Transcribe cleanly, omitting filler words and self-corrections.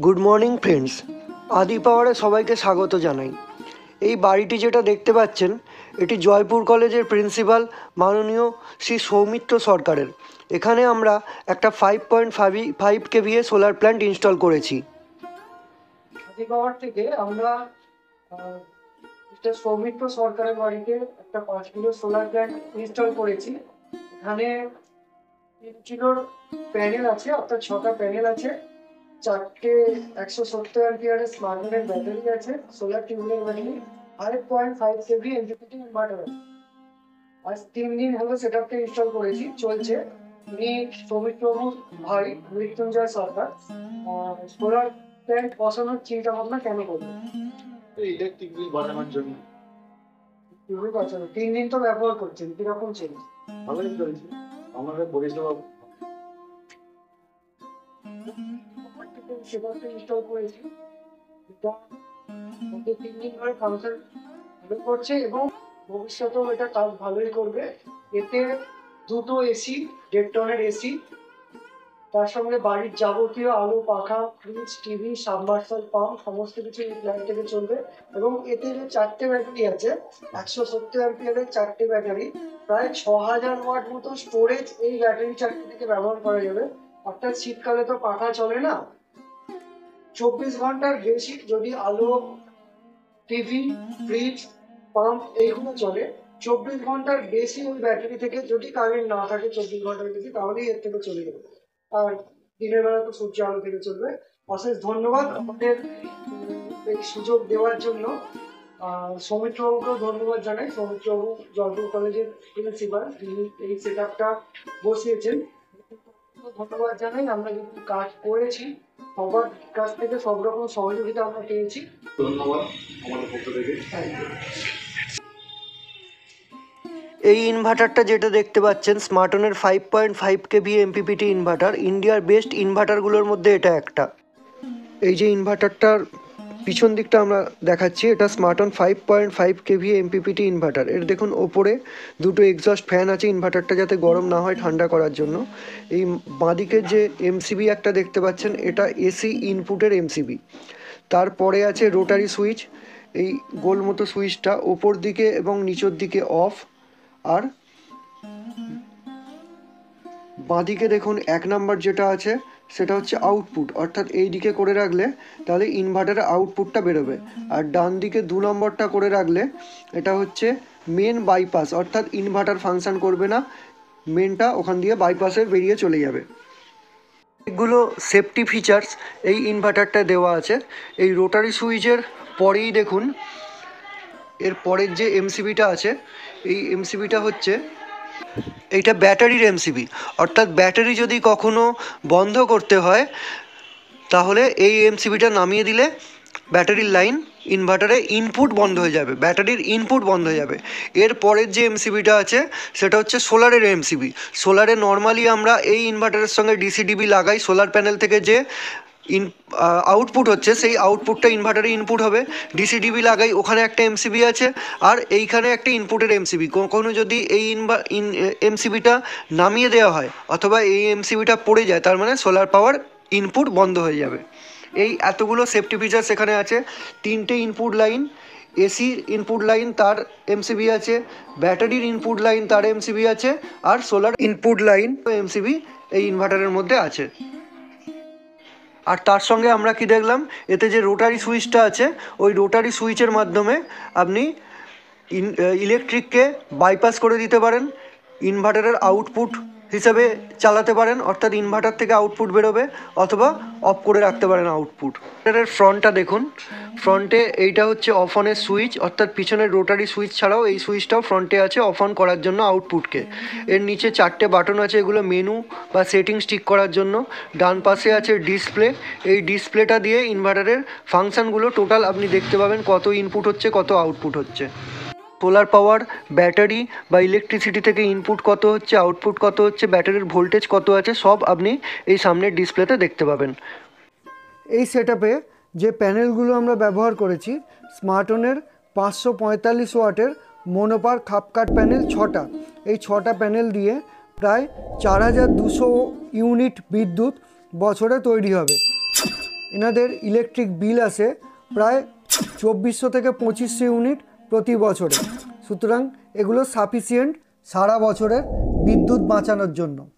Good morning friends, আদি পাওয়ারে সবাইকে স্বাগত জানাই। এই বাড়িটি যেটা দেখতে পাচ্ছেন, এটি জয়পুর কলেজের প্রিন্সিপাল মাননীয় শ্রী সৌমিত্র সরকারের। এখানে আমরা একটা 5.5 কেভিএ সোলার প্ল্যান্ট ইনস্টল করেছি। আদি পাওয়ার থেকে আমরা সৌমিত্র সরকারের বাড়িতে একটা 5 কিলো সোলার প্ল্যান্ট ইনস্টল করেছি। এখানে 3 কিলোর প্যানেল আছে, অর্থাৎ 6টা প্যানেল আছে, 4টে 170 অ্যাম্পিয়ারের স্মার্টনের ব্যাটারি আছে, solar tubewell battery, 5.5 KV MPPT inverter আছে। আজ 3 দিন হলো সেটআপটা ইনস্টল করেছি, চলছে। উনি সৌমিত্রবাবুর ভাই মৃত্যুঞ্জয় সরকার। সোলার প্ল্যান্ট বসানোর চিন্তা ভাবনা কেন করবেন? ইলেকট্রিক বিল বাড়ানোর জন্য। 3 দিন তো ব্যবহার করছেন, কিরকম চলছে? ভালোই চলছে, আমাদের পরিষেবা সেটাতে ইনস্টল করেছি। এটা 3 দিন ধরে ফাংশন ভালো করছে এবং ভবিষ্যতেও এটা কাজ ভালোই করবে। এতে 2টো এসি, 1.5 টনের এসি, তার সঙ্গে বাড়ির যাবতীয় আলো, পাখা, ফ্রিজ, টিভি, সাবমার্সাল পাম্প সমস্ত কিছু এই প্ল্যান্ট থেকে চলবে। এবং এতে যে 4টে ব্যাটারি আছে, 170 অ্যাম্পিয়ারের 4টে ব্যাটারি, প্রায় 6000 ওয়াট মতো স্টোরেজ এই ব্যাটারি 4টে থেকে ব্যবহার করা যাবে। অর্থাৎ শীতকালে তো পাখা চলে না, 24 ঘন্টার বেশি যদি আলো, টিভি, ফ্রিজ, পাম্প এইগুলো চলে, 24 ঘন্টার বেশি ওই ব্যাটারি থেকে যদি কারেন্ট না থাকে 24 ঘন্টার বেশি, তাহলেই এর থেকে চলে যাবে। আর দিনের বেলা তো সূর্য আলো থেকে চলবে। অশেষ ধন্যবাদ আমাদের এই সুযোগ দেওয়ার জন্য। সৌমিত্রবাবুকেও ধন্যবাদ জানাই। সৌমিত্রবাবু জয়পুর কলেজের প্রিন্সিপাল, যিনি এই সেট আপটা বসিয়েছেন, ধন্যবাদ জানাই। আমরা কিন্তু কাজ করেছি, সবার কাছ থেকে সব রকম সহযোগিতা আমরা পেয়েছি। ধন্যবাদ আমাদের পক্ষ থেকে। এই ইনভার্টারটা যেটা দেখতে পাচ্ছেন, স্মার্টনের 5.5 কেভি এমপিপিটি ইনভার্টার, ইন্ডিয়ার বেস্ট ইনভার্টারগুলোর মধ্যে এটা একটা। এই যে ইনভার্টারটার পিছন দিকটা আমরা দেখাচ্ছি, এটা স্মার্টন 5.5 কেভি এমপিপিটি ইনভার্টার। এর দেখুন ওপরে 2টো এক্সস্ট ফ্যান আছে ইনভার্টারটা যাতে গরম না হয়, ঠান্ডা করার জন্য। এই বাঁদিকের যে এমসিবি একটা দেখতে পাচ্ছেন, এটা এসি ইনপুটের এমসিবি। তারপরে আছে রোটারি সুইচ, এই গোল মতো সুইচটা ওপর দিকে এবং নিচের দিকে অফ। আর বাঁদিকে দেখুন 1 নাম্বার যেটা আছে সেটা হচ্ছে আউটপুট, অর্থাৎ এই দিকে করে রাখলে তাহলে ইনভার্টারের আউটপুটটা বেরোবে। আর ডান দিকে 2 নম্বরটা করে রাখলে এটা হচ্ছে মেন বাইপাস, অর্থাৎ ইনভার্টার ফাংশন করবে না, মেনটা ওখান দিয়ে বাইপাসে বেরিয়ে চলে যাবে। অনেকগুলো সেফটি ফিচার্স এই ইনভার্টারটা দেওয়া আছে। এই রোটারি সুইচের পরেই দেখুন এর পরের যে এমসিবিটা আছে, এই এমসিবিটা হচ্ছে এইটা ব্যাটারির এমসিবি, অর্থাৎ ব্যাটারি যদি কখনো বন্ধ করতে হয় তাহলে এই এমসিবিটা নামিয়ে দিলে ব্যাটারির লাইন ইনভার্টারে ইনপুট বন্ধ হয়ে যাবে, ব্যাটারির ইনপুট বন্ধ হয়ে যাবে। এর পরের যে এমসিবিটা আছে সেটা হচ্ছে সোলারের এমসিবি। সোলারে নর্মালি আমরা এই ইনভার্টারের সঙ্গে ডিসিডিবি লাগাই, সোলার প্যানেল থেকে যে আউটপুট হচ্ছে সেই আউটপুটটা ইনভার্টারে ইনপুট হবে। ডিসিডিবি লাগাই, ওখানে একটা এমসিবি আছে, আর এইখানে একটা ইনপুটের এমসিবি। কখনো যদি এই এমসিবিটা নামিয়ে দেওয়া হয় অথবা এই এমসিবিটা পড়ে যায়, তার মানে সোলার পাওয়ার ইনপুট বন্ধ হয়ে যাবে। এই এতগুলো সেফটি ফিচার্স এখানে আছে। 3টে ইনপুট লাইন, এসির ইনপুট লাইন তার এমসিবি আছে, ব্যাটারির ইনপুট লাইন তার এমসিবি আছে, আর সোলার ইনপুট লাইন এমসিবি এই ইনভার্টারের মধ্যে আছে। আর তার সঙ্গে আমরা কি দেখলাম, এতে যে রোটারি সুইচটা আছে, ওই রোটারি সুইচের মাধ্যমে আপনি ইলেকট্রিককে বাইপাস করে দিতে পারেন, ইনভার্টারের আউটপুট হিসেবে চালাতে পারেন, অর্থাৎ ইনভার্টার থেকে আউটপুট বেরোবে, অথবা অফ করে রাখতে পারেন আউটপুট। ইনভার্টারের ফ্রন্টটা দেখুন, ফ্রন্টে এইটা হচ্ছে অফ অনের সুইচ, অর্থাৎ পিছনের রোটারি সুইচ ছাড়াও এই সুইচটাও ফ্রন্টে আছে অফ অন করার জন্য আউটপুটকে। এর নিচে 4টে বাটন আছে, এগুলো মেনু বা সেটিংস ঠিক করার জন্য। ডান পাশে আছে ডিসপ্লে, এই ডিসপ্লেটা দিয়ে ইনভার্টারের ফাংশানগুলো টোটাল আপনি দেখতে পাবেন, কত ইনপুট হচ্ছে, কত আউটপুট হচ্ছে। সোলার পাওয়ার, ব্যাটারি বা ইলেকট্রিসিটি থেকে ইনপুট কত হচ্ছে, আউটপুট কত হচ্ছে, ব্যাটারির ভোল্টেজ কত আছে, সব আপনি এই সামনের ডিসপ্লেতে দেখতে পাবেন। এই সেটআপে যে প্যানেলগুলো আমরা ব্যবহার করেছি, স্মার্টনের 545 ওয়াটের মোনোপার খাপকাট প্যানেল 6টা। এই 6টা প্যানেল দিয়ে প্রায় 4200 ইউনিট বিদ্যুৎ বছরে তৈরি হবে। এনাদের ইলেকট্রিক বিল আসে প্রায় 2400 থেকে 2500 ইউনিট প্রতি বছরে। সুতরাং এগুলো সাফিসিয়েন্ট সারা বছরের বিদ্যুৎ বাঁচানোর জন্য।